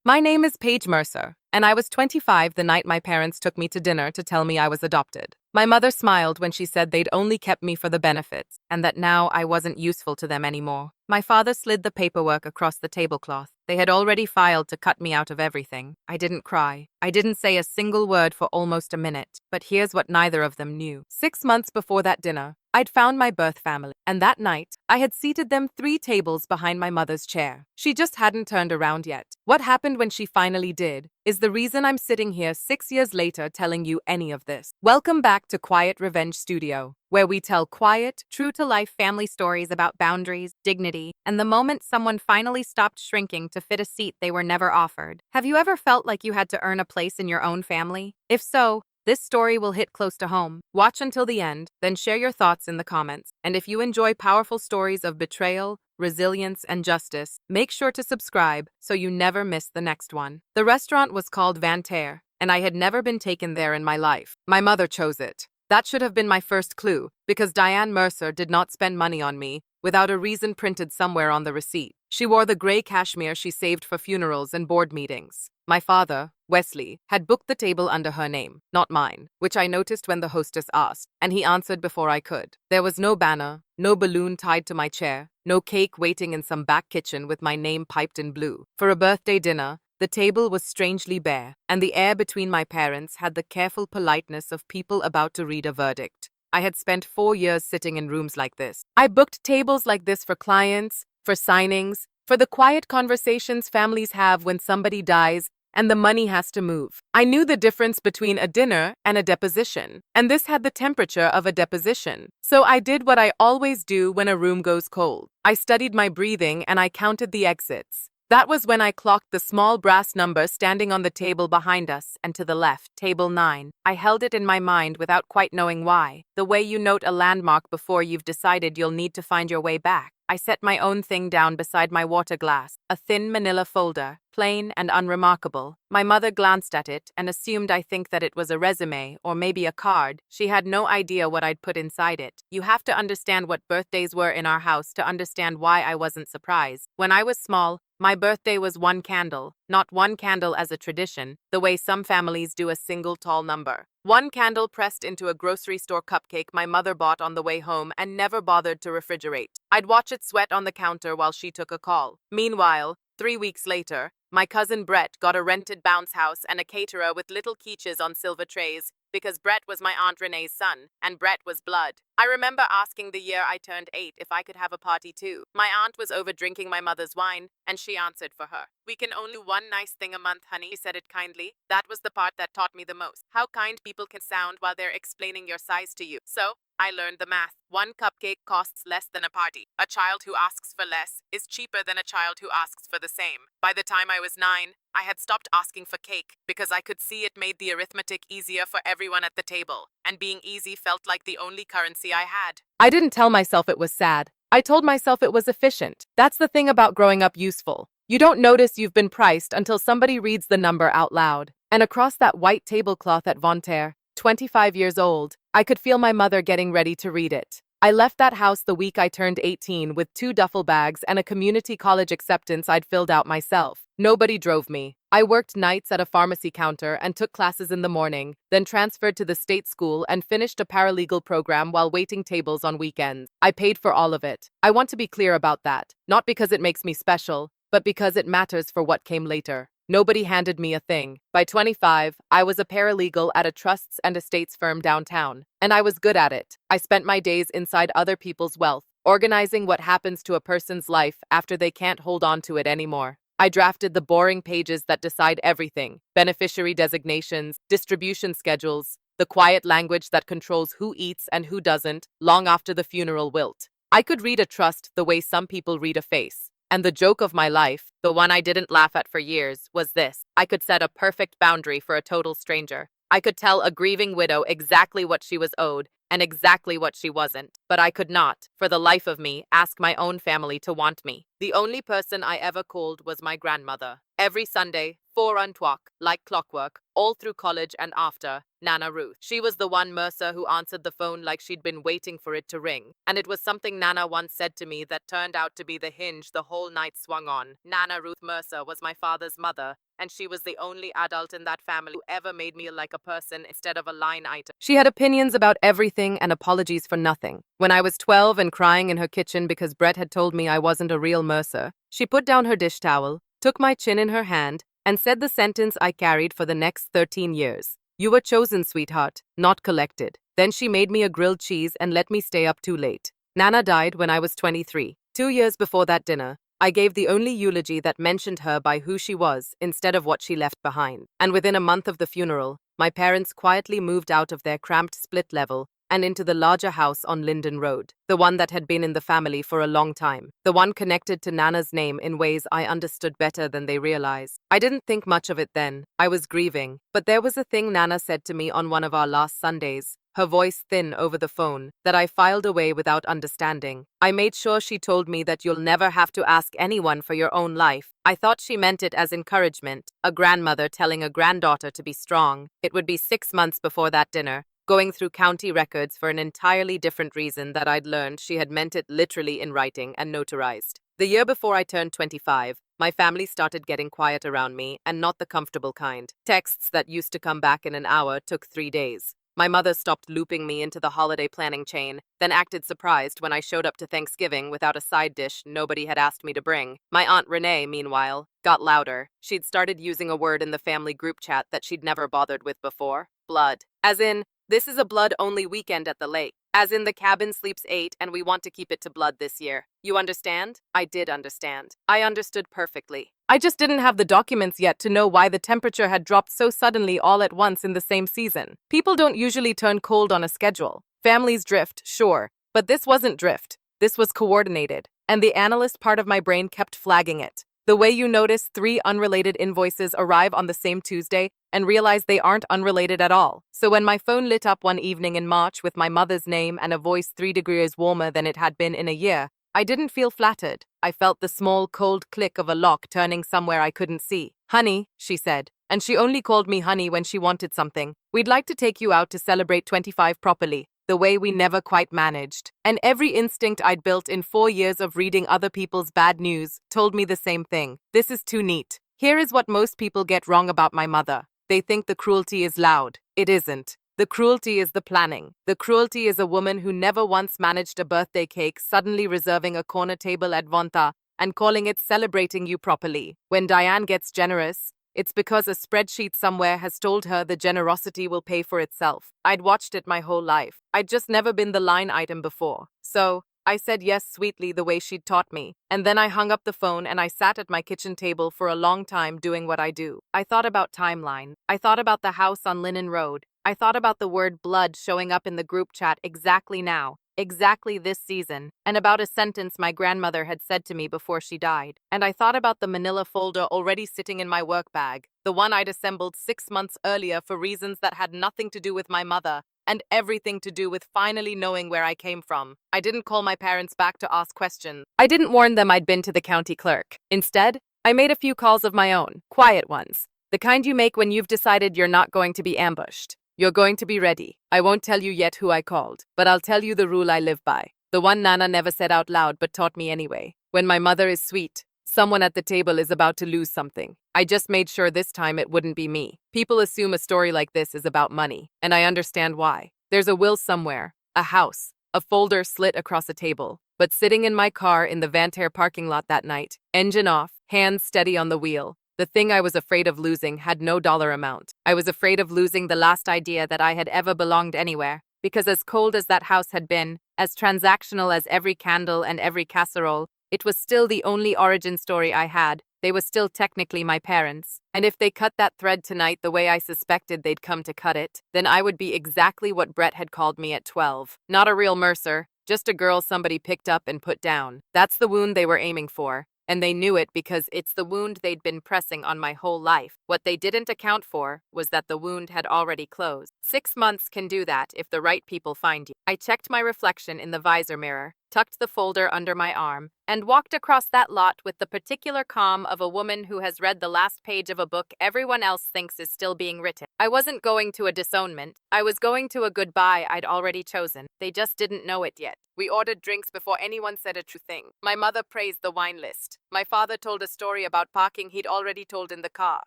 My name is Paige Mercer, and I was 25 the night my parents took me to dinner to tell me I was adopted. My mother smiled when she said they'd only kept me for the benefits, and that now I wasn't useful to them anymore. My father slid the paperwork across the tablecloth. They had already filed to cut me out of everything. I didn't cry. I didn't say a single word for almost a minute. But here's what neither of them knew. 6 months before that dinner, I'd found my birth family, and that night, I had seated them 3 tables behind my mother's chair. She just hadn't turned around yet. What happened when she finally did is the reason I'm sitting here 6 years later telling you any of this. Welcome back to Quiet Revenge Studio, where we tell quiet, true-to-life family stories about boundaries, dignity, and the moment someone finally stopped shrinking to fit a seat they were never offered. Have you ever felt like you had to earn a place in your own family? If so, this story will hit close to home. Watch until the end, then share your thoughts in the comments. And if you enjoy powerful stories of betrayal, resilience, and justice, make sure to subscribe so you never miss the next one. The restaurant was called Van Terre, and I had never been taken there in my life. My mother chose it. That should have been my first clue, because Diane Mercer did not spend money on me without a reason printed somewhere on the receipt. She wore the gray cashmere she saved for funerals and board meetings. My father, Wesley, had booked the table under her name, not mine, which I noticed when the hostess asked, and he answered before I could. There was no banner, no balloon tied to my chair, no cake waiting in some back kitchen with my name piped in blue. For a birthday dinner, the table was strangely bare, and the air between my parents had the careful politeness of people about to read a verdict. I had spent 4 years sitting in rooms like this. I booked tables like this for clients, for signings, for the quiet conversations families have when somebody dies and the money has to move. I knew the difference between a dinner and a deposition, and this had the temperature of a deposition. So I did what I always do when a room goes cold. I studied my breathing and I counted the exits. That was when I clocked the small brass number standing on the table behind us and to the left, table 9. I held it in my mind without quite knowing why. The way you note a landmark before you've decided you'll need to find your way back. I set my own thing down beside my water glass, a thin manila folder, plain and unremarkable. My mother glanced at it and assumed I think that it was a resume or maybe a card. She had no idea what I'd put inside it. You have to understand what birthdays were in our house to understand why I wasn't surprised. When I was small, my birthday was 1 candle, not 1 candle as a tradition, the way some families do a single tall number. 1 candle pressed into a grocery store cupcake my mother bought on the way home and never bothered to refrigerate. I'd watch it sweat on the counter while she took a call. Meanwhile, 3 weeks later, my cousin Brett got a rented bounce house and a caterer with little quiches on silver trays because Brett was my Aunt Renee's son, and Brett was blood. I remember asking the year I turned 8 if I could have a party too. My aunt was over drinking my mother's wine, and she answered for her. "We can only do one nice thing a month, honey," she said it kindly. That was the part that taught me the most. How kind people can sound while they're explaining your size to you. So, I learned the math. 1 cupcake costs less than a party. A child who asks for less is cheaper than a child who asks for the same. By the time I was 9, I had stopped asking for cake because I could see it made the arithmetic easier for everyone at the table, and being easy felt like the only currency I had. I didn't tell myself it was sad. I told myself it was efficient. That's the thing about growing up useful. You don't notice you've been priced until somebody reads the number out loud. And across that white tablecloth at Von Terre, 25 years old, I could feel my mother getting ready to read it. I left that house the week I turned 18 with 2 duffel bags and a community college acceptance I'd filled out myself. Nobody drove me. I worked nights at a pharmacy counter and took classes in the morning, then transferred to the state school and finished a paralegal program while waiting tables on weekends. I paid for all of it. I want to be clear about that, not because it makes me special, but because it matters for what came later. Nobody handed me a thing. By 25, I was a paralegal at a trusts and estates firm downtown, and I was good at it. I spent my days inside other people's wealth, organizing what happens to a person's life after they can't hold on to it anymore. I drafted the boring pages that decide everything: beneficiary designations, distribution schedules, the quiet language that controls who eats and who doesn't, long after the funeral wilt. I could read a trust the way some people read a face. And the joke of my life, the one I didn't laugh at for years, was this: I could set a perfect boundary for a total stranger. I could tell a grieving widow exactly what she was owed and exactly what she wasn't. But I could not, for the life of me, ask my own family to want me. The only person I ever called was my grandmother. Every Sunday, Before Untwalk, like clockwork, all through college and after, Nana Ruth. She was the one Mercer who answered the phone like she'd been waiting for it to ring. And it was something Nana once said to me that turned out to be the hinge the whole night swung on. Nana Ruth Mercer was my father's mother, and she was the only adult in that family who ever made me like a person instead of a line item. She had opinions about everything and apologies for nothing. When I was 12 and crying in her kitchen because Brett had told me I wasn't a real Mercer, she put down her dish towel, took my chin in her hand, and said the sentence I carried for the next 13 years. You were chosen, sweetheart, not collected. Then she made me a grilled cheese and let me stay up too late. Nana died when I was 23. 2 years before that dinner, I gave the only eulogy that mentioned her by who she was instead of what she left behind. And within a month of the funeral, my parents quietly moved out of their cramped split level and into the larger house on Linden Road, the one that had been in the family for a long time, the one connected to Nana's name in ways I understood better than they realized. I didn't think much of it then. I was grieving. But there was a thing Nana said to me on one of our last Sundays, her voice thin over the phone, that I filed away without understanding. I made sure she told me that you'll never have to ask anyone for your own life. I thought she meant it as encouragement, a grandmother telling a granddaughter to be strong. It would be 6 months before that dinner, going through county records for an entirely different reason that I'd learned she had meant it literally in writing and notarized. The year before I turned 25, my family started getting quiet around me, and not the comfortable kind. Texts that used to come back in an hour took 3 days. My mother stopped looping me into the holiday planning chain, then acted surprised when I showed up to Thanksgiving without a side dish nobody had asked me to bring. My Aunt Renee, meanwhile, got louder. She'd started using a word in the family group chat that she'd never bothered with before. Blood. As in, this is a blood-only weekend at the lake. As in, the cabin sleeps 8 and we want to keep it to blood this year. You understand? I did understand. I understood perfectly. I just didn't have the documents yet to know why the temperature had dropped so suddenly all at once in the same season. People don't usually turn cold on a schedule. Families drift, sure, but this wasn't drift. This was coordinated, and the analyst part of my brain kept flagging it. The way you notice 3 unrelated invoices arrive on the same Tuesday and realize they aren't unrelated at all. So when my phone lit up one evening in March with my mother's name and a voice 3 degrees warmer than it had been in a year, I didn't feel flattered. I felt the small, cold click of a lock turning somewhere I couldn't see. Honey, she said, and she only called me honey when she wanted something. We'd like to take you out to celebrate 25 properly, the way we never quite managed. And every instinct I'd built in 4 years of reading other people's bad news told me the same thing. This is too neat. Here is what most people get wrong about my mother. They think the cruelty is loud. It isn't. The cruelty is the planning. The cruelty is a woman who never once managed a birthday cake suddenly reserving a corner table at Vonta and calling it celebrating you properly. When Diane gets generous, it's because a spreadsheet somewhere has told her the generosity will pay for itself. I'd watched it my whole life. I'd just never been the line item before. So I said yes sweetly the way she'd taught me. And then I hung up the phone and I sat at my kitchen table for a long time doing what I do. I thought about timeline. I thought about the house on Linen Road. I thought about the word blood showing up in the group chat exactly now, exactly this season, and about a sentence my grandmother had said to me before she died. And I thought about the manila folder already sitting in my work bag, the one I'd assembled 6 months earlier for reasons that had nothing to do with my mother, and everything to do with finally knowing where I came from. I didn't call my parents back to ask questions. I didn't warn them I'd been to the county clerk. Instead, I made a few calls of my own, quiet ones, the kind you make when you've decided you're not going to be ambushed. You're going to be ready. I won't tell you yet who I called, but I'll tell you the rule I live by. The one Nana never said out loud but taught me anyway. When my mother is sweet, someone at the table is about to lose something. I just made sure this time it wouldn't be me. People assume a story like this is about money, and I understand why. There's a will somewhere, a house, a folder slit across a table. But sitting in my car in the Vanterre parking lot that night, engine off, hands steady on the wheel, the thing I was afraid of losing had no dollar amount. I was afraid of losing the last idea that I had ever belonged anywhere, because as cold as that house had been, as transactional as every candle and every casserole, it was still the only origin story I had. They were still technically my parents. And if they cut that thread tonight the way I suspected they'd come to cut it, then I would be exactly what Brett had called me at 12. Not a real Mercer, just a girl somebody picked up and put down. That's the wound they were aiming for. And they knew it because it's the wound they'd been pressing on my whole life. What they didn't account for was that the wound had already closed. 6 months can do that if the right people find you. I checked my reflection in the visor mirror. tucked the folder under my arm, and walked across that lot with the particular calm of a woman who has read the last page of a book everyone else thinks is still being written. I wasn't going to a disownment. I was going to a goodbye I'd already chosen. They just didn't know it yet. We ordered drinks before anyone said a true thing. My mother praised the wine list. My father told a story about parking he'd already told in the car.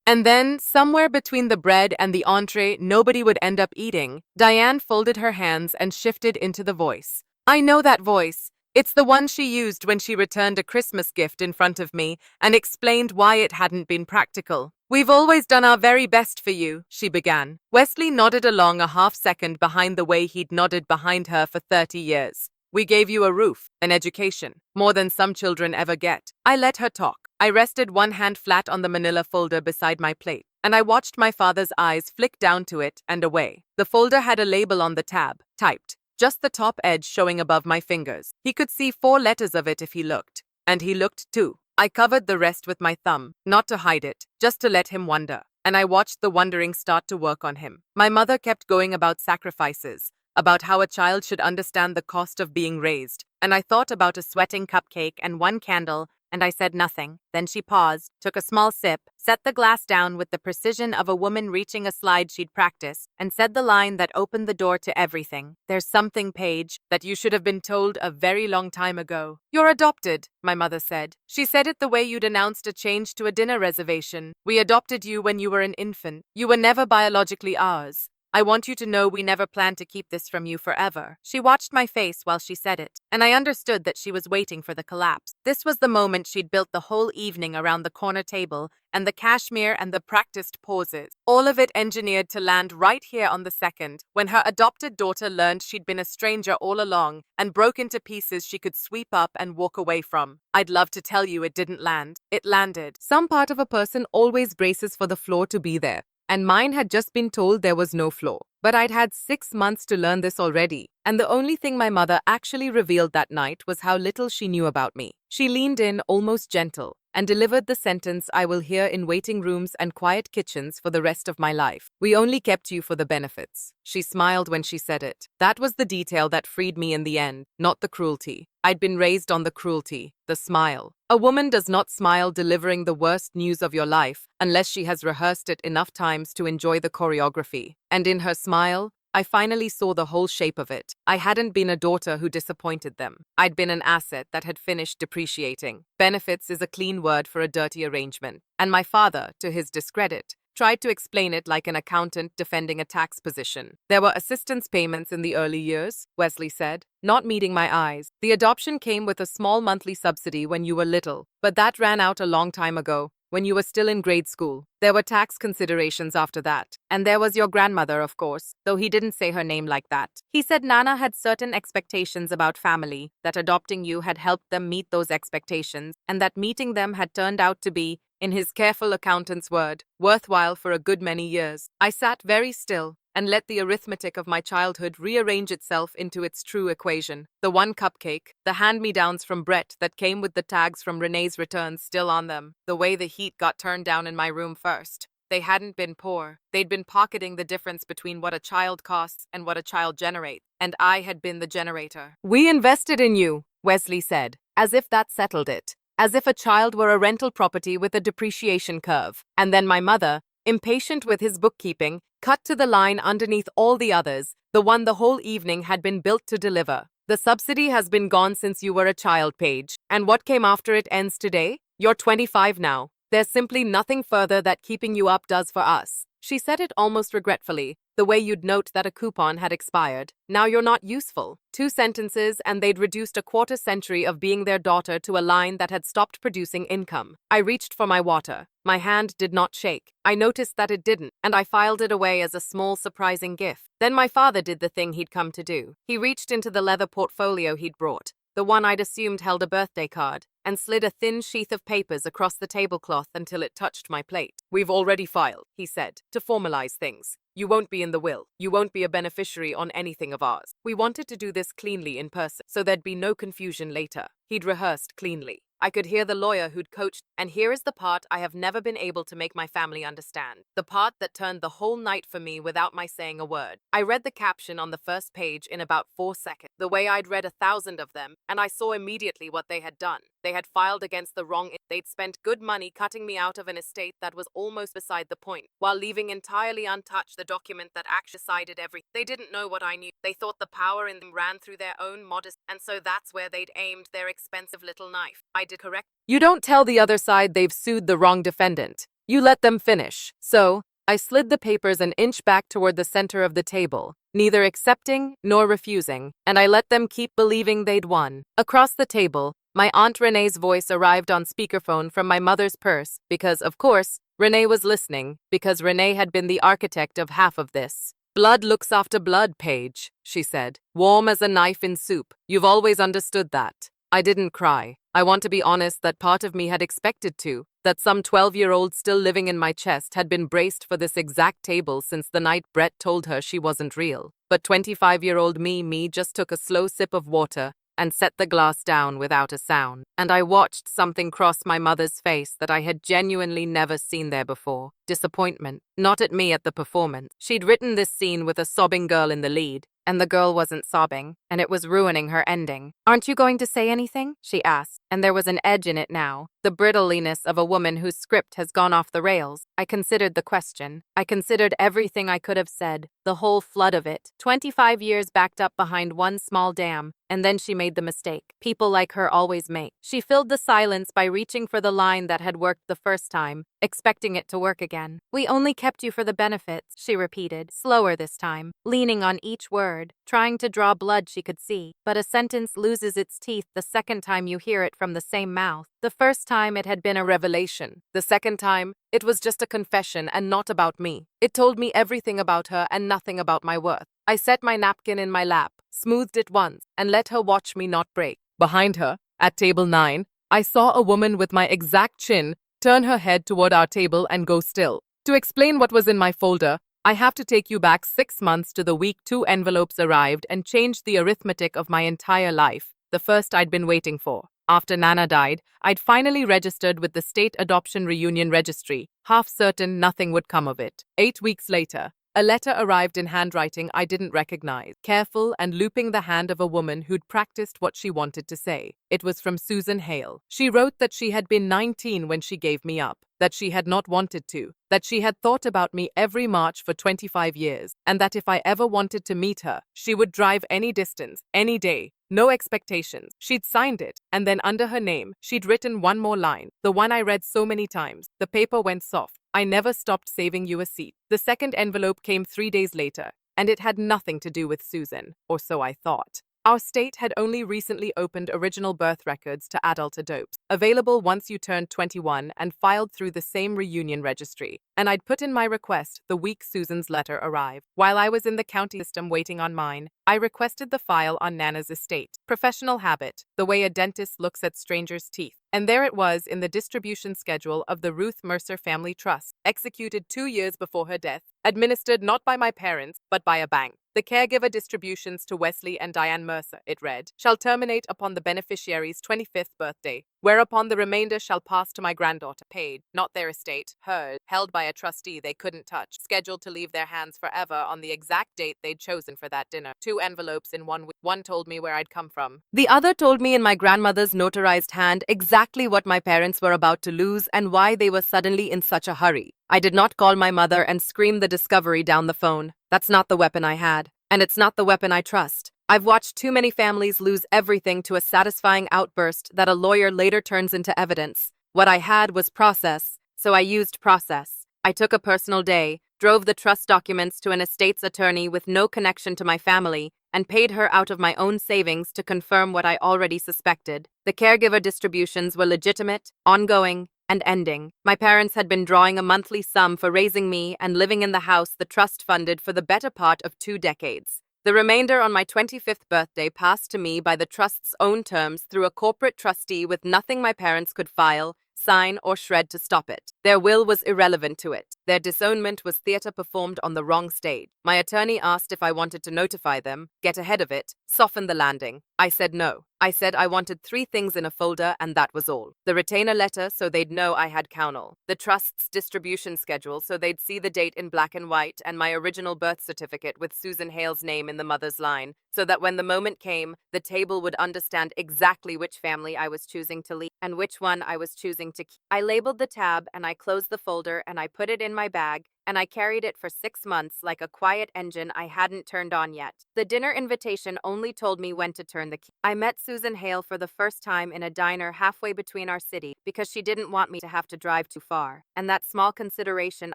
And then, somewhere between the bread and the entree nobody would end up eating, Diane folded her hands and shifted into the voice. I know that voice. It's the one she used when she returned a Christmas gift in front of me and explained why it hadn't been practical. We've always done our very best for you, she began. Wesley nodded along a half-second behind the way he'd nodded behind her for 30 years. We gave you a roof, an education, more than some children ever get. I let her talk. I rested one hand flat on the manila folder beside my plate, and I watched my father's eyes flick down to it and away. The folder had a label on the tab, typed, just the top edge showing above my fingers. He could see 4 letters of it if he looked, and he looked too. I covered the rest with my thumb, not to hide it, just to let him wonder, and I watched the wondering start to work on him. My mother kept going about sacrifices, about how a child should understand the cost of being raised, and I thought about a sweating cupcake and 1 candle, and I said nothing. Then she paused, took a small sip, set the glass down with the precision of a woman reaching a slide she'd practiced, and said the line that opened the door to everything. There's something, Paige, that you should have been told a very long time ago. You're adopted, my mother said. She said it the way you'd announced a change to a dinner reservation. We adopted you when you were an infant. You were never biologically ours. I want you to know we never planned to keep this from you forever. She watched my face while she said it, and I understood that she was waiting for the collapse. This was the moment she'd built the whole evening around the corner table, and the cashmere and the practiced pauses. All of it engineered to land right here on the second, when her adopted daughter learned she'd been a stranger all along, and broke into pieces she could sweep up and walk away from. I'd love to tell you it didn't land. It landed. Some part of a person always braces for the floor to be there. And mine had just been told there was no flaw. But I'd had 6 months to learn this already, and the only thing my mother actually revealed that night was how little she knew about me. She leaned in, almost gentle, and delivered the sentence I will hear in waiting rooms and quiet kitchens for the rest of my life. We only kept you for the benefits. She smiled when she said it. That was the detail that freed me in the end, not the cruelty. I'd been raised on the cruelty, the smile. A woman does not smile delivering the worst news of your life unless she has rehearsed it enough times to enjoy the choreography. And in her smile, I finally saw the whole shape of it. I hadn't been a daughter who disappointed them. I'd been an asset that had finished depreciating. Benefits is a clean word for a dirty arrangement. And my father, to his discredit, tried to explain it like an accountant defending a tax position. There were assistance payments in the early years, Wesley said, not meeting my eyes. The adoption came with a small monthly subsidy when you were little, but that ran out a long time ago, when you were still in grade school. There were tax considerations after that. And there was your grandmother, of course, though he didn't say her name like that. He said Nana had certain expectations about family, that adopting you had helped them meet those expectations, and that meeting them had turned out to be, in his careful accountant's word, worthwhile for a good many years. I sat very still and let the arithmetic of my childhood rearrange itself into its true equation. The 1 cupcake, the hand-me-downs from Brett that came with the tags from Renee's returns still on them, the way the heat got turned down in my room first. They hadn't been poor. They'd been pocketing the difference between what a child costs and what a child generates, and I had been the generator. We invested in you, Wesley said, as if that settled it. As if a child were a rental property with a depreciation curve. And then my mother, impatient with his bookkeeping, cut to the line underneath all the others, the one the whole evening had been built to deliver. The subsidy has been gone since you were a child, Paige. And what came after it ends today? You're 25 now. There's simply nothing further that keeping you up does for us. She said it almost regretfully, the way you'd note that a coupon had expired. Now you're not useful. 2 sentences and they'd reduced a quarter century of being their daughter to a line that had stopped producing income. I reached for my water. My hand did not shake. I noticed that it didn't, and I filed it away as a small, surprising gift. Then my father did the thing he'd come to do. He reached into the leather portfolio he'd brought, the one I'd assumed held a birthday card, and slid a thin sheath of papers across the tablecloth until it touched my plate. We've already filed, he said, to formalize things. You won't be in the will. You won't be a beneficiary on anything of ours. We wanted to do this cleanly in person, so there'd be no confusion later. He'd rehearsed cleanly. I could hear the lawyer who'd coached, and here is the part I have never been able to make my family understand. The part that turned the whole night for me without my saying a word. I read the caption on the first page in about 4 seconds, the way I'd read 1,000 of them, and I saw immediately what they had done. They had filed against the wrong. They'd spent good money cutting me out of an estate that was almost beside the point, while leaving entirely untouched the document that actually decided everything. They didn't know what I knew. They thought the power in them ran through their own modest, and so that's where they'd aimed their expensive little knife. I did correct. You don't tell the other side they've sued the wrong defendant. You let them finish. So, I slid the papers an inch back toward the center of the table, neither accepting nor refusing, and I let them keep believing they'd won. Across the table, my Aunt Renee's voice arrived on speakerphone from my mother's purse because, of course, Renee was listening, because Renee had been the architect of half of this. Blood looks after blood, Paige, she said. Warm as a knife in soup. You've always understood that. I didn't cry. I want to be honest that part of me had expected to, that some 12-year-old still living in my chest had been braced for this exact table since the night Brett told her she wasn't real. But 25-year-old me just took a slow sip of water and set the glass down without a sound. And I watched something cross my mother's face that I had genuinely never seen there before. Disappointment. Not at me at the performance. She'd written this scene with a sobbing girl in the lead, and the girl wasn't sobbing, and it was ruining her ending. Aren't you going to say anything? She asked, and there was an edge in it now, the brittleness of a woman whose script has gone off the rails. I considered the question. I considered everything I could have said, the whole flood of it. 25 years backed up behind one small dam, and then she made the mistake people like her always make. She filled the silence by reaching for the line that had worked the first time, expecting it to work again. We only kept you for the benefits, she repeated, slower this time, leaning on each word, trying to draw blood she could see. But a sentence loses its teeth the second time you hear it from the same mouth. The first time it had been a revelation. The second time, it was just a confession and not about me. It told me everything about her and nothing about my worth. I set my napkin in my lap, smoothed it once, and let her watch me not break. Behind her, at table 9, I saw a woman with my exact chin turn her head toward our table and go still. To explain what was in my folder, I have to take you back 6 months to the week 2 envelopes arrived and changed the arithmetic of my entire life, the first I'd been waiting for. After Nana died, I'd finally registered with the State Adoption Reunion Registry, half certain nothing would come of it. 8 weeks later, a letter arrived in handwriting I didn't recognize, careful and looping the hand of a woman who'd practiced what she wanted to say. It was from Susan Hale. She wrote that she had been 19 when she gave me up, that she had not wanted to, that she had thought about me every March for 25 years, and that if I ever wanted to meet her, she would drive any distance, any day. No expectations. She'd signed it, and then under her name, she'd written one more line, the one I read so many times. The paper went soft. I never stopped saving you a seat. The second envelope came 3 days later, and it had nothing to do with Susan, or so I thought. Our state had only recently opened original birth records to adult adopts, available once you turned 21 and filed through the same reunion registry, and I'd put in my request the week Susan's letter arrived. While I was in the county system waiting on mine, I requested the file on Nana's estate. Professional habit, the way a dentist looks at strangers' teeth. And there it was in the distribution schedule of the Ruth Mercer Family Trust, executed 2 years before her death, administered not by my parents, but by a bank. The caregiver distributions to Wesley and Diane Mercer, it read, shall terminate upon the beneficiary's 25th birthday, whereupon the remainder shall pass to my granddaughter, paid, not their estate, hers, held by a trustee they couldn't touch, scheduled to leave their hands forever on the exact date they'd chosen for that dinner. 2 envelopes in 1 week. One told me where I'd come from. The other told me in my grandmother's notarized hand exactly what my parents were about to lose and why they were suddenly in such a hurry. I did not call my mother and scream the discovery down the phone. That's not the weapon I had, and it's not the weapon I trust. I've watched too many families lose everything to a satisfying outburst that a lawyer later turns into evidence. What I had was process, so I used process. I took a personal day, drove the trust documents to an estate's attorney with no connection to my family, and paid her out of my own savings to confirm what I already suspected. The caregiver distributions were legitimate, ongoing, and ending. My parents had been drawing a monthly sum for raising me and living in the house the trust funded for the better part of 2 decades. The remainder on my 25th birthday passed to me by the trust's own terms through a corporate trustee with nothing my parents could file, sign, or shred to stop it. Their will was irrelevant to it. Their disownment was theater performed on the wrong stage. My attorney asked if I wanted to notify them, get ahead of it, soften the landing. I said no. I said I wanted 3 things in a folder and that was all. The retainer letter so they'd know I had counsel. The trust's distribution schedule so they'd see the date in black and white and my original birth certificate with Susan Hale's name in the mother's line so that when the moment came, the table would understand exactly which family I was choosing to leave and which one I was choosing to keep. I labeled the tab and I closed the folder and I put it in my bag and I carried it for 6 months like a quiet engine I hadn't turned on yet. The dinner invitation only told me when to turn the key. I met Susan Hale for the first time in a diner halfway between our city because she didn't want me to have to drive too far. And that small consideration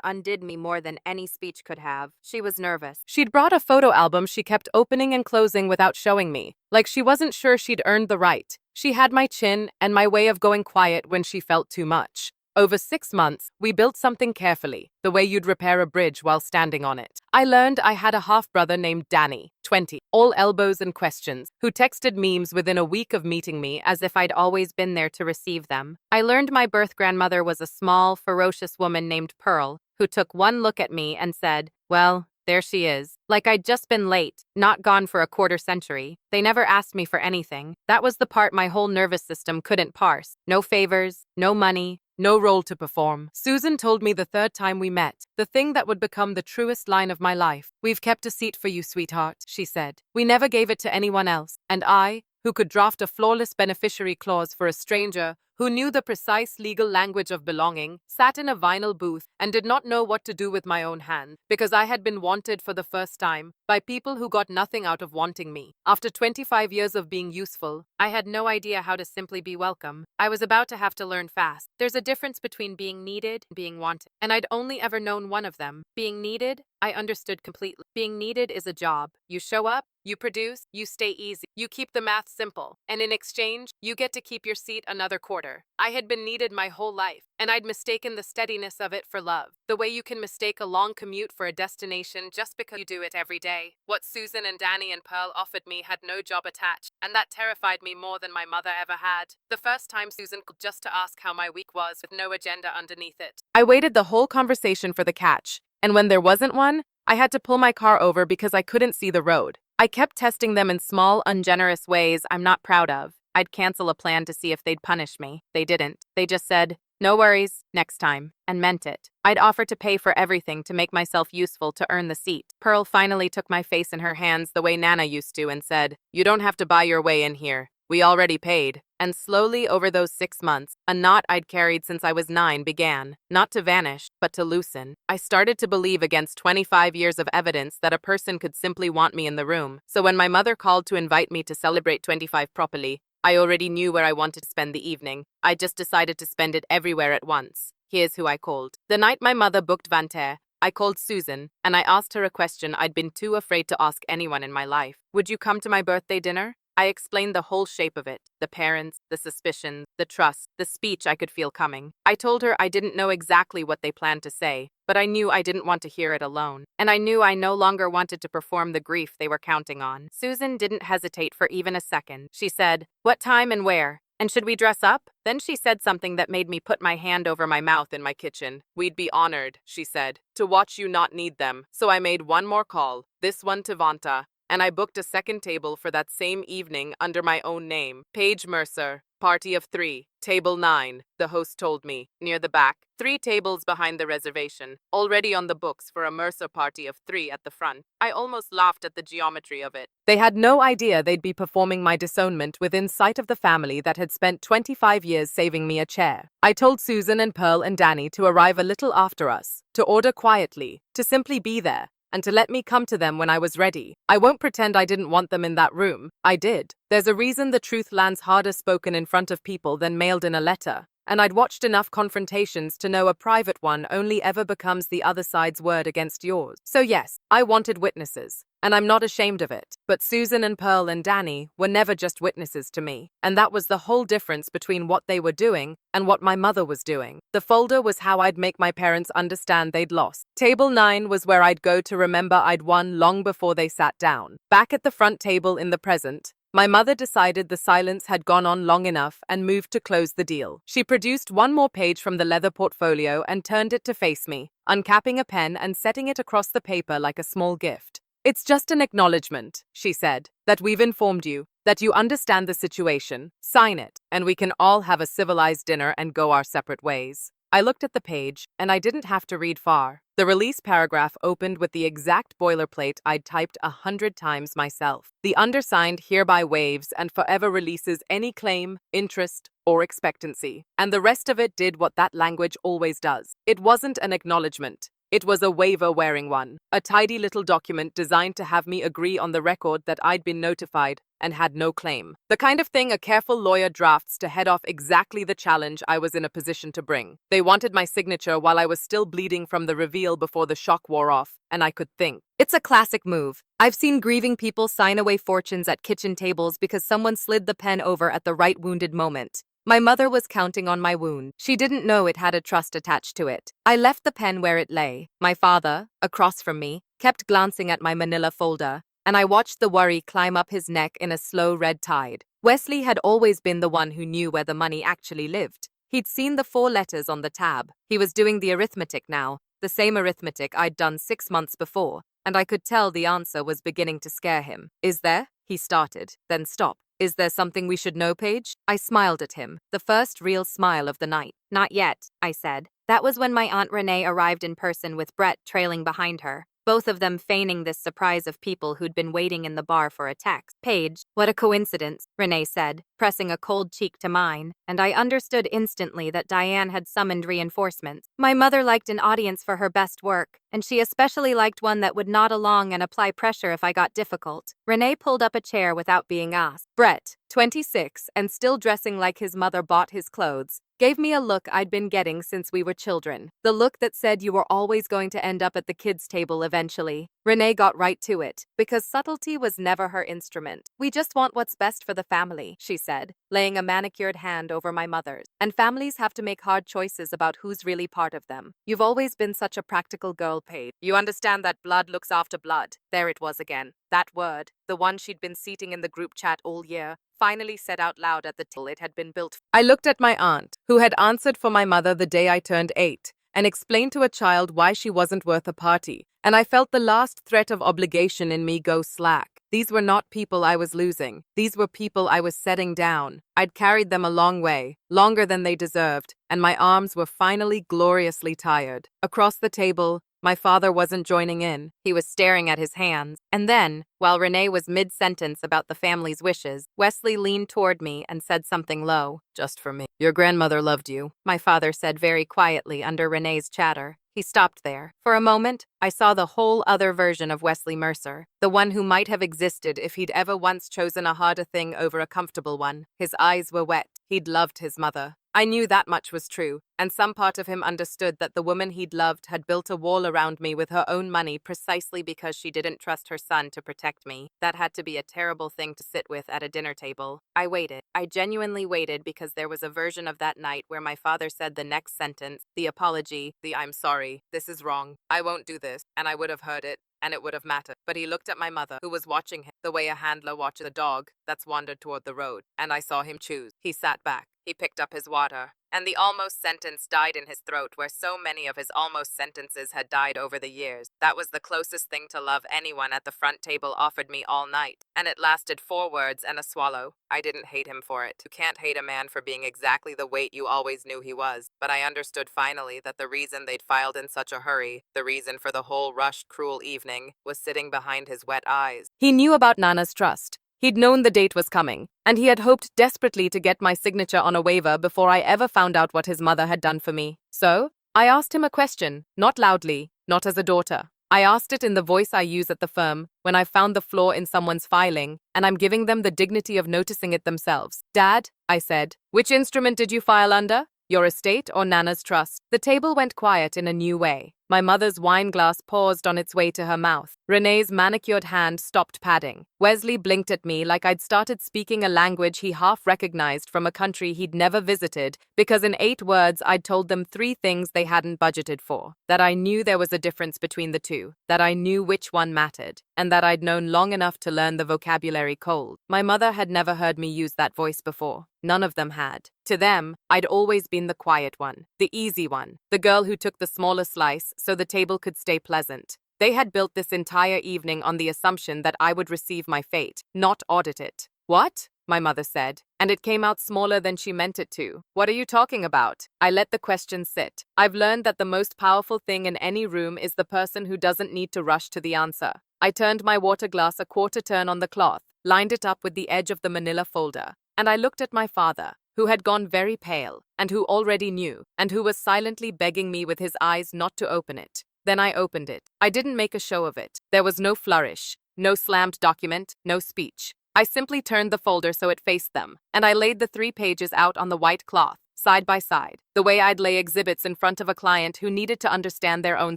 undid me more than any speech could have. She was nervous. She'd brought a photo album she kept opening and closing without showing me, like she wasn't sure she'd earned the right. She had my chin and my way of going quiet when she felt too much. Over 6 months, we built something carefully, the way you'd repair a bridge while standing on it. I learned I had a half-brother named Danny, 20, all elbows and questions, who texted memes within a week of meeting me as if I'd always been there to receive them. I learned my birth grandmother was a small, ferocious woman named Pearl, who took one look at me and said, well, there she is. Like I'd just been late, not gone for a quarter century. They never asked me for anything. That was the part my whole nervous system couldn't parse. No favors, no money, no role to perform. Susan told me the 3rd time we met, the thing that would become the truest line of my life. We've kept a seat for you, sweetheart, she said. We never gave it to anyone else. And I, who could draft a flawless beneficiary clause for a stranger who knew the precise legal language of belonging, sat in a vinyl booth and did not know what to do with my own hand because I had been wanted for the first time by people who got nothing out of wanting me. After 25 years of being useful, I had no idea how to simply be welcome. I was about to have to learn fast. There's a difference between being needed and being wanted, and I'd only ever known one of them. Being needed, I understood completely. Being needed is a job. You show up, you produce, you stay easy, you keep the math simple, and in exchange, you get to keep your seat another quarter. I had been needed my whole life, and I'd mistaken the steadiness of it for love. The way you can mistake a long commute for a destination just because you do it every day. What Susan and Danny and Pearl offered me had no job attached, and that terrified me more than my mother ever had. The first time Susan called just to ask how my week was with no agenda underneath it. I waited the whole conversation for the catch, and when there wasn't one, I had to pull my car over because I couldn't see the road. I kept testing them in small, ungenerous ways I'm not proud of. I'd cancel a plan to see if they'd punish me. They didn't. They just said, no worries, next time, and meant it. I'd offer to pay for everything to make myself useful to earn the seat. Pearl finally took my face in her hands the way Nana used to and said, you don't have to buy your way in here. We already paid. And slowly over those 6 months, a knot I'd carried since I was 9 began, not to vanish, but to loosen. I started to believe against 25 years of evidence that a person could simply want me in the room. So when my mother called to invite me to celebrate 25 properly, I already knew where I wanted to spend the evening. I just decided to spend it everywhere at once. Here's who I called. The night my mother booked Vanterre, I called Susan, and I asked her a question I'd been too afraid to ask anyone in my life. Would you come to my birthday dinner? I explained the whole shape of it, the parents, the suspicions, the trust, the speech I could feel coming. I told her I didn't know exactly what they planned to say, but I knew I didn't want to hear it alone. And I knew I no longer wanted to perform the grief they were counting on. Susan didn't hesitate for even a second. She said, what time and where? And should we dress up? Then she said something that made me put my hand over my mouth in my kitchen. We'd be honored, she said, to watch you not need them. So I made one more call, this one to Vanta. And I booked a second table for that same evening under my own name, Paige Mercer, party of 3, table 9, the host told me, near the back, 3 tables behind the reservation, already on the books for a Mercer party of 3 at the front. I almost laughed at the geometry of it. They had no idea they'd be performing my disownment within sight of the family that had spent 25 years saving me a chair. I told Susan and Pearl and Danny to arrive a little after us, to order quietly, to simply be there, and to let me come to them when I was ready. I won't pretend I didn't want them in that room. I did. There's a reason the truth lands harder spoken in front of people than mailed in a letter. And I'd watched enough confrontations to know a private one only ever becomes the other side's word against yours. So yes, I wanted witnesses, and I'm not ashamed of it. But Susan and Pearl and Danny were never just witnesses to me. And that was the whole difference between what they were doing and what my mother was doing. The folder was how I'd make my parents understand they'd lost. Table 9 was where I'd go to remember I'd won long before they sat down. Back at the front table in the present, my mother decided the silence had gone on long enough and moved to close the deal. She produced one more page from the leather portfolio and turned it to face me. uncapping a pen and setting it across the paper like a small gift. "It's just an acknowledgement," she said, "that we've informed you, that you understand the situation. Sign it, and we can all have a civilized dinner and go our separate ways." I looked at the page, and I didn't have to read far. The release paragraph opened with the exact boilerplate I'd typed 100 times myself. "The undersigned hereby waives and forever releases any claim, interest, or expectancy." And the rest of it did what that language always does. It wasn't an acknowledgement. It was a waiver-wearing one, a tidy little document designed to have me agree on the record that I'd been notified and had no claim. The kind of thing a careful lawyer drafts to head off exactly the challenge I was in a position to bring. They wanted my signature while I was still bleeding from the reveal before the shock wore off, and I could think. It's a classic move. I've seen grieving people sign away fortunes at kitchen tables because someone slid the pen over at the right wounded moment. My mother was counting on my wound. She didn't know it had a trust attached to it. I left the pen where it lay. My father, across from me, kept glancing at my manila folder, and I watched the worry climb up his neck in a slow red tide. Wesley had always been the one who knew where the money actually lived. He'd seen the 4 letters on the tab. He was doing the arithmetic now, the same arithmetic I'd done 6 months before, and I could tell the answer was beginning to scare him. "Is there?" he started, then stopped. "Is there something we should know, Paige?" I smiled at him, the first real smile of the night. "Not yet," I said. That was when my Aunt Renee arrived in person with Brett trailing behind her, both of them feigning this surprise of people who'd been waiting in the bar for a text. "Paige, what a coincidence," Renee said, pressing a cold cheek to mine, and I understood instantly that Diane had summoned reinforcements. My mother liked an audience for her best work, and she especially liked one that would nod along and apply pressure if I got difficult. Renee pulled up a chair without being asked. Brett, 26, and still dressing like his mother bought his clothes, gave me a look I'd been getting since we were children. The look that said you were always going to end up at the kids' table eventually. Renee got right to it, because subtlety was never her instrument. "We just want what's best for the family," she said, laying a manicured hand over my mother's. "And families have to make hard choices about who's really part of them. You've always been such a practical girl, Paige. You understand that blood looks after blood." There it was again. That word, the one she'd been seating in the group chat all year, finally said out loud at the table it had been built. I looked at my aunt, who had answered for my mother the day I turned 8, and explained to a child why she wasn't worth a party, and I felt the last threat of obligation in me go slack. These were not people I was losing. These were people I was setting down. I'd carried them a long way, longer than they deserved, and my arms were finally gloriously tired. Across the table, my father wasn't joining in. He was staring at his hands. And then, while Renee was mid-sentence about the family's wishes, Wesley leaned toward me and said something low. "Just for me. Your grandmother loved you," my father said very quietly under Renee's chatter. He stopped there. For a moment, I saw the whole other version of Wesley Mercer, the one who might have existed if he'd ever once chosen a harder thing over a comfortable one. His eyes were wet. He'd loved his mother. I knew that much was true, and some part of him understood that the woman he'd loved had built a wall around me with her own money precisely because she didn't trust her son to protect me. That had to be a terrible thing to sit with at a dinner table. I waited. I genuinely waited because there was a version of that night where my father said the next sentence, the apology, the "I'm sorry, this is wrong, I won't do this," and I would have heard it. And it would have mattered. But he looked at my mother, who was watching him, the way a handler watches a dog that's wandered toward the road, and I saw him choose. He sat back. He picked up his water, and the almost sentence died in his throat where so many of his almost sentences had died over the years. That was the closest thing to love anyone at the front table offered me all night, and it lasted 4 words and a swallow. I didn't hate him for it. You can't hate a man for being exactly the weight you always knew he was, but I understood finally that the reason they'd filed in such a hurry, the reason for the whole rushed, cruel evening, was sitting behind his wet eyes. He knew about Nana's trust. He'd known the date was coming, and he had hoped desperately to get my signature on a waiver before I ever found out what his mother had done for me. So, I asked him a question, not loudly, not as a daughter. I asked it in the voice I use at the firm when I found the flaw in someone's filing, and I'm giving them the dignity of noticing it themselves. "Dad," I said, "which instrument did you file under? Your estate or Nana's trust?" The table went quiet in a new way. My mother's wine glass paused on its way to her mouth. Renee's manicured hand stopped padding. Wesley blinked at me like I'd started speaking a language he half recognized from a country he'd never visited, because in 8 words I'd told them 3 things they hadn't budgeted for. That I knew there was a difference between the two, that I knew which one mattered, and that I'd known long enough to learn the vocabulary cold. My mother had never heard me use that voice before. None of them had. To them, I'd always been the quiet one, the easy one, the girl who took the smaller slice so the table could stay pleasant. They had built this entire evening on the assumption that I would receive my fate, not audit it. What? My mother said, and it came out smaller than she meant it to. What are you talking about? I let the question sit. I've learned that the most powerful thing in any room is the person who doesn't need to rush to the answer. I turned my water glass a quarter turn on the cloth, lined it up with the edge of the manila folder, and I looked at my father, who had gone very pale, and who already knew, and who was silently begging me with his eyes not to open it. Then I opened it. I didn't make a show of it. There was no flourish, no slammed document, no speech. I simply turned the folder so it faced them, and I laid the 3 pages out on the white cloth, side by side, the way I'd lay exhibits in front of a client who needed to understand their own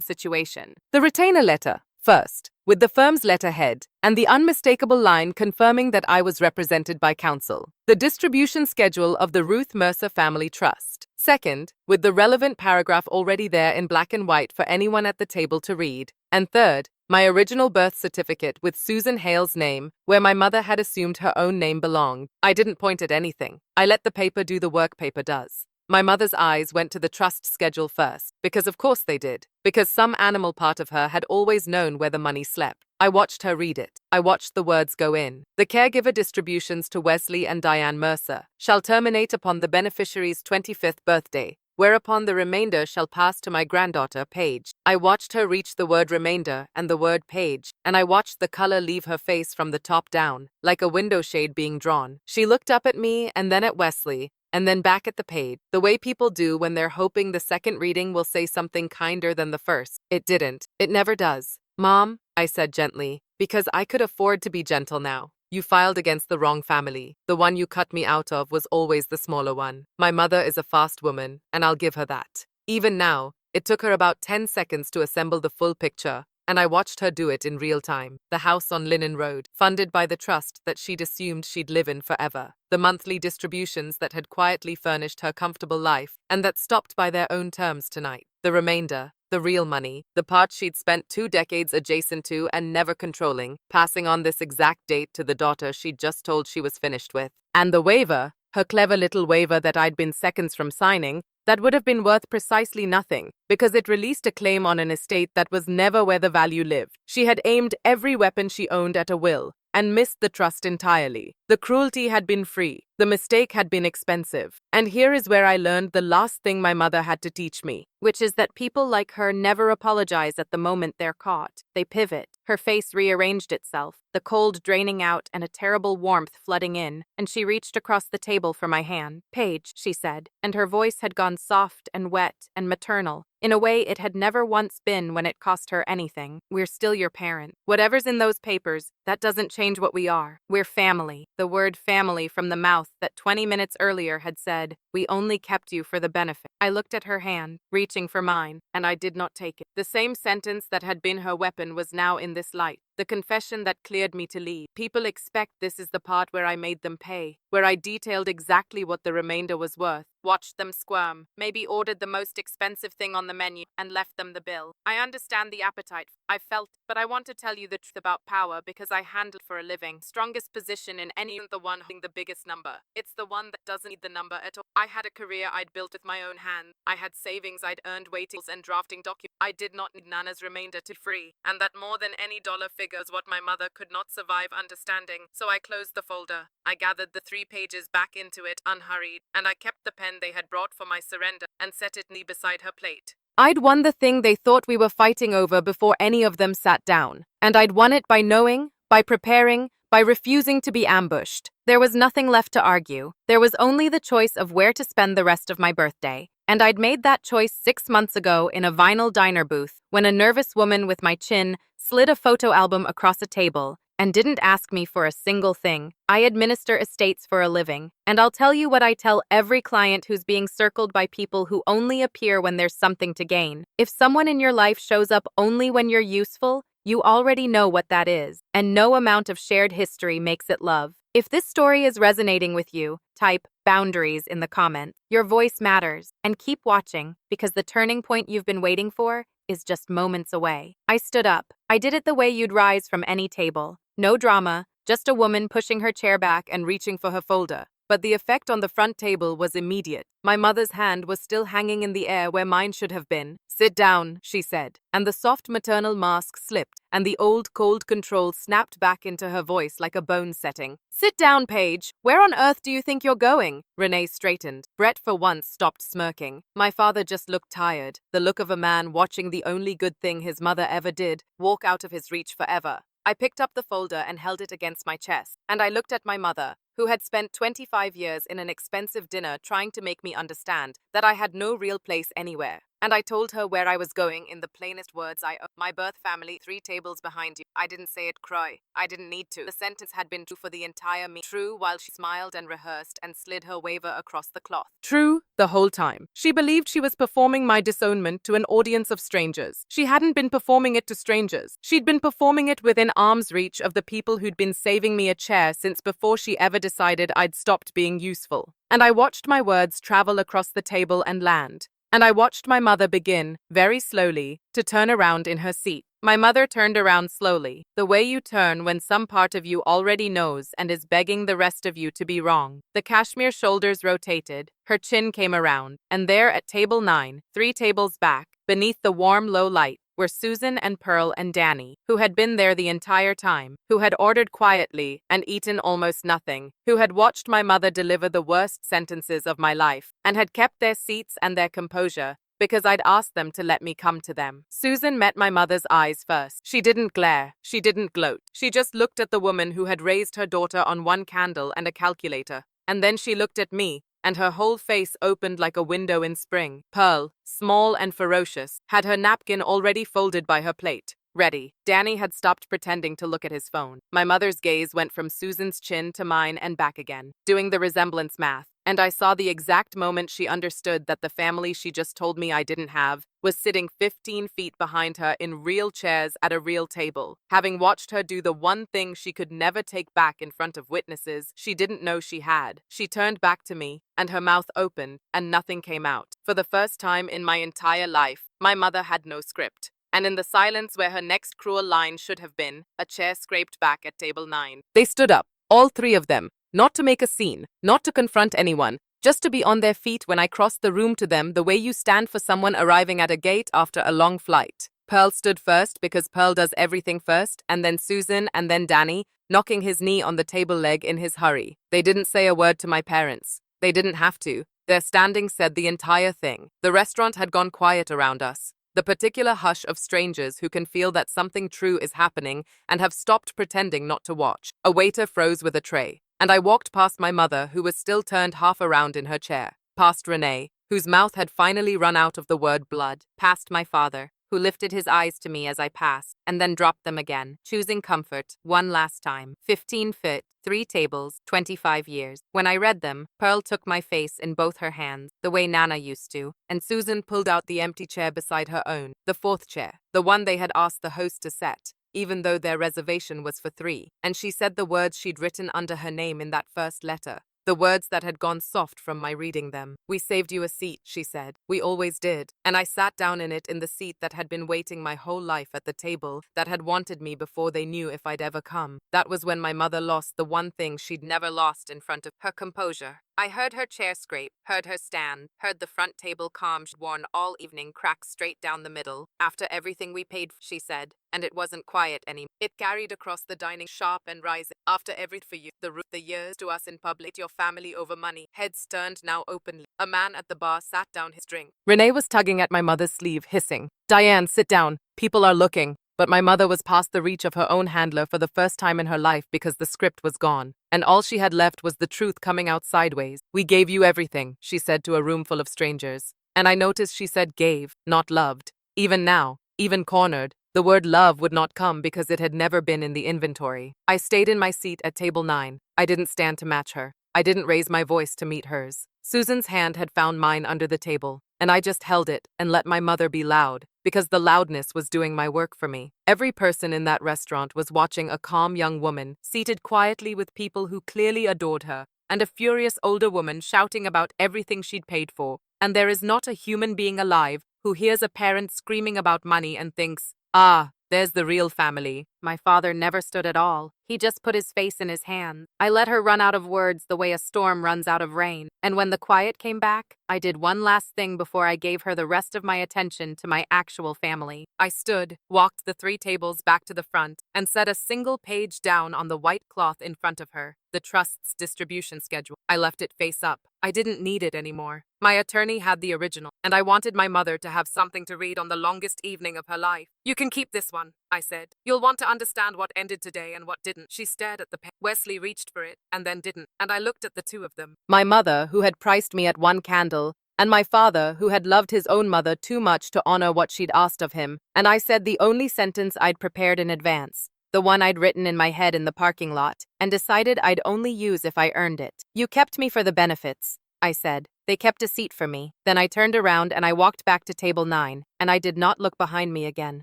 situation. The retainer letter, first, with the firm's letterhead, and the unmistakable line confirming that I was represented by counsel. The distribution schedule of the Ruth Mercer Family Trust. Second, with the relevant paragraph already there in black and white for anyone at the table to read. And third, my original birth certificate with Susan Hale's name, where my mother had assumed her own name belonged. I didn't point at anything. I let the paper do the work paper does. My mother's eyes went to the trust schedule first, because of course they did, because some animal part of her had always known where the money slept. I watched her read it. I watched the words go in. The caregiver distributions to Wesley and Diane Mercer shall terminate upon the beneficiary's 25th birthday, whereupon the remainder shall pass to my granddaughter, Paige. I watched her reach the word remainder and the word Paige, and I watched the color leave her face from the top down, like a window shade being drawn. She looked up at me and then at Wesley, and then back at the page, the way people do when they're hoping the second reading will say something kinder than the first. It didn't. It never does. Mom, I said gently, because I could afford to be gentle now. You filed against the wrong family. The one you cut me out of was always the smaller one. My mother is a fast woman, and I'll give her that. Even now, it took her about 10 seconds to assemble the full picture, and I watched her do it in real time. The house on Linen Road, funded by the trust that she'd assumed she'd live in forever. The monthly distributions that had quietly furnished her comfortable life, and that stopped by their own terms tonight. The remainder, the real money, the part she'd spent 2 decades adjacent to and never controlling, passing on this exact date to the daughter she'd just told she was finished with. And the waiver, her clever little waiver that I'd been seconds from signing, that would have been worth precisely nothing, because it released a claim on an estate that was never where the value lived. She had aimed every weapon she owned at a will, and missed the trust entirely. The cruelty had been free. The mistake had been expensive. And here is where I learned the last thing my mother had to teach me, which is that people like her never apologize at the moment they're caught. They pivot. Her face rearranged itself, the cold draining out and a terrible warmth flooding in, and she reached across the table for my hand. Paige, she said, and her voice had gone soft and wet and maternal, in a way it had never once been when it cost her anything. We're still your parent. Whatever's in those papers, that doesn't change what we are. We're family. The word family from the mouth that 20 minutes earlier had said, we only kept you for the benefit. I looked at her hand, reaching for mine, and I did not take it. The same sentence that had been her weapon was now in this light. The confession that cleared me to leave. People expect this is the part where I made them pay, where I detailed exactly what the remainder was worth, watched them squirm, maybe ordered the most expensive thing on the menu, and left them the bill. I understand the appetite. I felt, but I want to tell you the truth about power because I handle for a living. Strongest position in any the one holding the biggest number. It's the one that doesn't need the number at all. I had a career I'd built with my own hands. I had savings I'd earned waitings and drafting documents. I did not need Nana's remainder to free, and that more than any dollar figure is what my mother could not survive understanding. So I closed the folder. I gathered the 3 pages back into it unhurried, and I kept the pen they had brought for my surrender and set it neatly beside her plate. I'd won the thing they thought we were fighting over before any of them sat down. And I'd won it by knowing, by preparing, by refusing to be ambushed. There was nothing left to argue. There was only the choice of where to spend the rest of my birthday. And I'd made that choice 6 months ago in a vinyl diner booth when a nervous woman with my chin slid a photo album across a table and didn't ask me for a single thing. I administer estates for a living, and I'll tell you what I tell every client who's being circled by people who only appear when there's something to gain. If someone in your life shows up only when you're useful, you already know what that is, and no amount of shared history makes it love. If this story is resonating with you, type boundaries in the comments. Your voice matters, and keep watching because the turning point you've been waiting for is just moments away. I stood up. I did it the way you'd rise from any table. No drama, just a woman pushing her chair back and reaching for her folder. but the effect on the front table was immediate. My mother's hand was still hanging in the air where mine should have been. "Sit down," she said, and the soft maternal mask slipped, and the old cold control snapped back into her voice like a bone setting. "Sit down, Paige. Where on earth do you think you're going?" Renee straightened. Brett for once stopped smirking. My father just looked tired, the look of a man watching the only good thing his mother ever did walk out of his reach forever. I picked up the folder and held it against my chest, and I looked at my mother, who had spent 25 years in an expensive dinner trying to make me understand that I had no real place anywhere. And I told her where I was going in the plainest words my birth family 3 tables behind you. I didn't say it, cry. I didn't need to. The sentence had been true for the entire true while she smiled and rehearsed and slid her waiver across the cloth. True the whole time. She believed she was performing my disownment to an audience of strangers. She hadn't been performing it to strangers. She'd been performing it within arm's reach of the people who'd been saving me a chair since before she ever decided I'd stopped being useful. And I watched my words travel across the table and land. And I watched my mother begin, very slowly, to turn around in her seat. My mother turned around slowly, the way you turn when some part of you already knows and is begging the rest of you to be wrong. The cashmere shoulders rotated, her chin came around, and there at table 9, 3 tables back, beneath the warm low light, were Susan and Pearl and Danny, who had been there the entire time, who had ordered quietly and eaten almost nothing, who had watched my mother deliver the worst sentences of my life, and had kept their seats and their composure, because I'd asked them to let me come to them. Susan met my mother's eyes first. She didn't glare. She didn't gloat. She just looked at the woman who had raised her daughter on one candle and a calculator. And then she looked at me, and her whole face opened like a window in spring. Pearl, small and ferocious, had her napkin already folded by her plate. Ready. Danny had stopped pretending to look at his phone. My mother's gaze went from Susan's chin to mine and back again, doing the resemblance math. And I saw the exact moment she understood that the family she just told me I didn't have was sitting 15 feet behind her in real chairs at a real table. Having watched her do the one thing she could never take back in front of witnesses she didn't know she had. She turned back to me, and her mouth opened, and nothing came out. For the first time in my entire life, my mother had no script. And in the silence where her next cruel line should have been, a chair scraped back at table 9. They stood up, all 3 of them. Not to make a scene, not to confront anyone, just to be on their feet when I crossed the room to them the way you stand for someone arriving at a gate after a long flight. Pearl stood first because Pearl does everything first, and then Susan and then Danny, knocking his knee on the table leg in his hurry. They didn't say a word to my parents. They didn't have to. Their standing said the entire thing. The restaurant had gone quiet around us. The particular hush of strangers who can feel that something true is happening and have stopped pretending not to watch. A waiter froze with a tray. And I walked past my mother, who was still turned half around in her chair, past Renee, whose mouth had finally run out of the word blood, past my father, who lifted his eyes to me as I passed, and then dropped them again, choosing comfort, one last time. 15 feet, 3 tables, 25 years. When I read them, Pearl took my face in both her hands, the way Nana used to, and Susan pulled out the empty chair beside her own, the 4th chair, the one they had asked the host to set, even though their reservation was for 3, and she said the words she'd written under her name in that first letter. The words that had gone soft from my reading them. "We saved you a seat," she said. "We always did." And I sat down in it, in the seat that had been waiting my whole life at the table, that had wanted me before they knew if I'd ever come. That was when my mother lost the one thing she'd never lost in front of her composure. I heard her chair scrape, heard her stand, heard the front table calm she'd worn all evening crack straight down the middle. "After everything we paid," she said, and it wasn't quiet anymore. It carried across the dining, sharp and rising. "After everything for you, the years to us in public, your family over money." Heads turned now openly. A man at the bar sat down his drink. Renee was tugging at my mother's sleeve, hissing, "Diane, sit down. People are looking." But my mother was past the reach of her own handler for the first time in her life because the script was gone, and all she had left was the truth coming out sideways. "We gave you everything," she said to a room full of strangers. And I noticed she said gave, not loved. Even now, even cornered, the word love would not come because it had never been in the inventory. I stayed in my seat at table 9. I didn't stand to match her. I didn't raise my voice to meet hers. Susan's hand had found mine under the table, and I just held it and let my mother be loud, because the loudness was doing my work for me. Every person in that restaurant was watching a calm young woman, seated quietly with people who clearly adored her, and a furious older woman shouting about everything she'd paid for. And there is not a human being alive who hears a parent screaming about money and thinks, "Ah, there's the real family." My father never stood at all. He just put his face in his hands. I let her run out of words the way a storm runs out of rain. And when the quiet came back, I did one last thing before I gave her the rest of my attention to my actual family. I stood, walked the 3 tables back to the front, and set a single page down on the white cloth in front of her, the trust's distribution schedule. I left it face up. I didn't need it anymore. My attorney had the original, and I wanted my mother to have something to read on the longest evening of her life. "You can keep this one," I said. "You'll want to understand what ended today and what didn't." She stared at the pen. Wesley reached for it, and then didn't, and I looked at the two of them. My mother, who had priced me at 1 candle, and my father, who had loved his own mother too much to honor what she'd asked of him, and I said the only sentence I'd prepared in advance, the one I'd written in my head in the parking lot, and decided I'd only use if I earned it. "You kept me for the benefits," I said. "They kept a seat for me." Then I turned around and I walked back to table 9, and I did not look behind me again.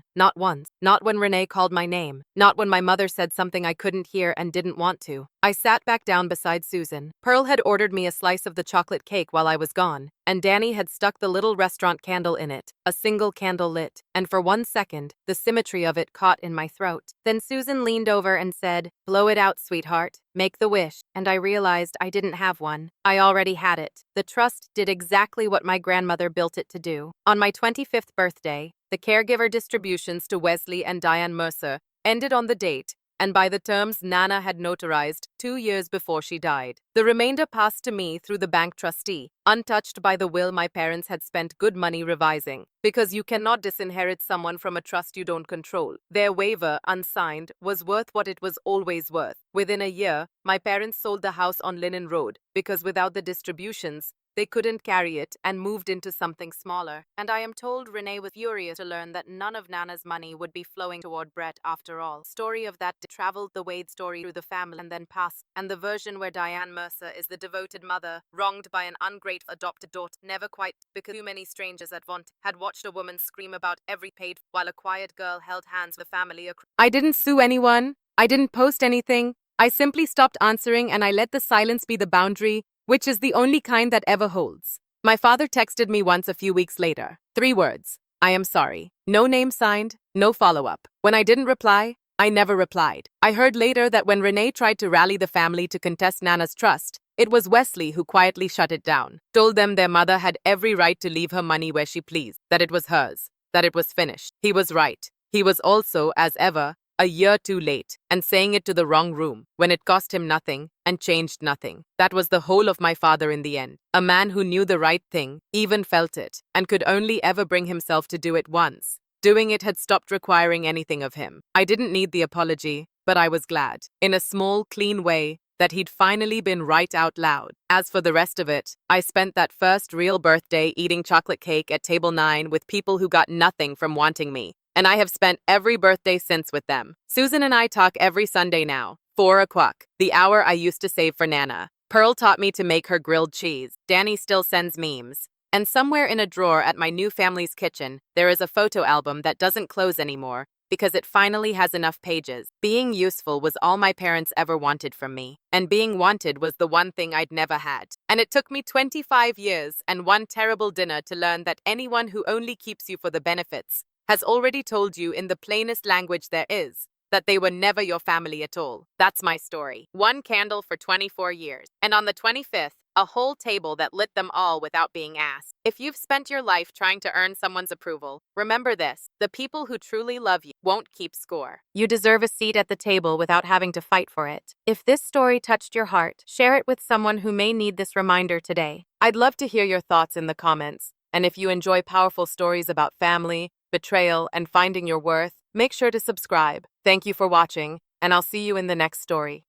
Not once. Not when Renee called my name. Not when my mother said something I couldn't hear and didn't want to. I sat back down beside Susan. Pearl had ordered me a slice of the chocolate cake while I was gone, and Danny had stuck the little restaurant candle in it, a single candle lit, and for 1 second, the symmetry of it caught in my throat. Then Susan leaned over and said, "Blow it out, sweetheart. Make the wish." And I realized I didn't have one. I already had it. The trust did exactly what my grandmother built it to do. On my 25th birthday, the caregiver distributions to Wesley and Diane Mercer ended on the date, and by the terms Nana had notarized 2 years before she died. The remainder passed to me through the bank trustee, untouched by the will my parents had spent good money revising. Because you cannot disinherit someone from a trust you don't control. Their waiver, unsigned, was worth what it was always worth. Within a year, my parents sold the house on Linen Road, because without the distributions, they couldn't carry it and moved into something smaller. And I am told Renee was furious to learn that none of Nana's money would be flowing toward Brett after all. Story of that traveled the Wade story through the family and then passed. And the version where Diane Mercer is the devoted mother, wronged by an ungrateful adopted daughter, never quite, because too many strangers at Vont had watched a woman scream about every paid while a quiet girl held hands with the family. I didn't sue anyone. I didn't post anything. I simply stopped answering and I let the silence be the boundary, which is the only kind that ever holds. My father texted me once a few weeks later. 3 words. "I am sorry." No name signed, no follow-up. When I didn't reply, I never replied. I heard later that when Renee tried to rally the family to contest Nana's trust, it was Wesley who quietly shut it down, told them their mother had every right to leave her money where she pleased, that it was hers, that it was finished. He was right. He was also, as ever, a year too late, and saying it to the wrong room, when it cost him nothing and changed nothing. That was the whole of my father in the end. A man who knew the right thing, even felt it, and could only ever bring himself to do it once. Doing it had stopped requiring anything of him. I didn't need the apology, but I was glad, in a small, clean way, that he'd finally been right out loud. As for the rest of it, I spent that first real birthday eating chocolate cake at table 9 with people who got nothing from wanting me. And I have spent every birthday since with them. Susan and I talk every Sunday now, 4 o'clock, the hour I used to save for Nana. Pearl taught me to make her grilled cheese. Danny still sends memes. And somewhere in a drawer at my new family's kitchen, there is a photo album that doesn't close anymore because it finally has enough pages. Being useful was all my parents ever wanted from me. And being wanted was the one thing I'd never had. And it took me 25 years and 1 terrible dinner to learn that anyone who only keeps you for the benefits has already told you in the plainest language there is, that they were never your family at all. That's my story. 1 candle for 24 years. And on the 25th, a whole table that lit them all without being asked. If you've spent your life trying to earn someone's approval, remember this: the people who truly love you won't keep score. You deserve a seat at the table without having to fight for it. If this story touched your heart, share it with someone who may need this reminder today. I'd love to hear your thoughts in the comments. And if you enjoy powerful stories about family, betrayal, and finding your worth, make sure to subscribe. Thank you for watching, and I'll see you in the next story.